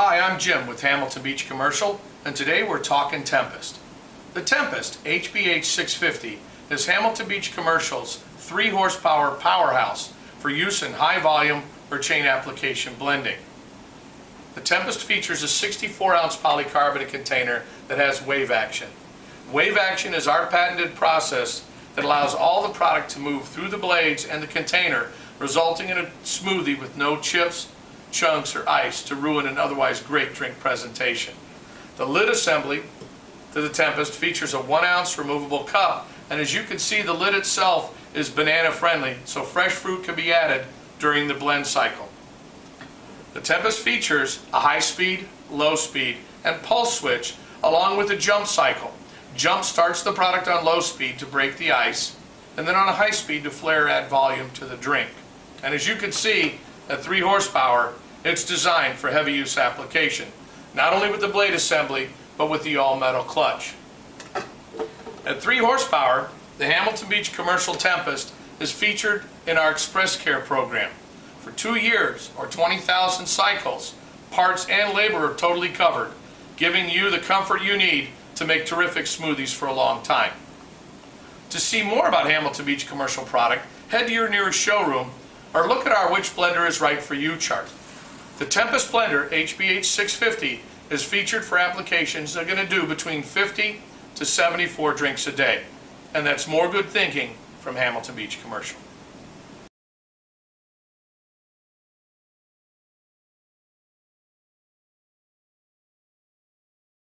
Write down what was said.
Hi, I'm Jim with Hamilton Beach Commercial, and today we're talking Tempest. The Tempest HBH650 is Hamilton Beach Commercial's 3 horsepower powerhouse for use in high volume or chain application blending. The Tempest features a 64-ounce polycarbonate container that has wave action. Wave action is our patented process that allows all the product to move through the blades and the container, resulting in a smoothie with no chips, chunks, or ice to ruin an otherwise great drink presentation. The lid assembly to the Tempest features a 1-ounce removable cup, and as you can see, the lid itself is banana friendly, so fresh fruit can be added during the blend cycle. The Tempest features a high speed, low speed, and pulse switch along with a jump cycle. Jump starts the product on low speed to break the ice, and then on a high speed to flare add volume to the drink. And as you can see, at 3 horsepower, it's designed for heavy use application, not only with the blade assembly, but with the all-metal clutch. At 3 horsepower, the Hamilton Beach Commercial Tempest is featured in our Express Care program. For 2 years, or 20,000 cycles, parts and labor are totally covered, giving you the comfort you need to make terrific smoothies for a long time. To see more about Hamilton Beach Commercial product, head to your nearest showroom or look at our Which Blender is Right for You chart. The Tempest Blender HBH650 is featured for applications that are going to do between 50 to 74 drinks a day. And that's more good thinking from Hamilton Beach Commercial.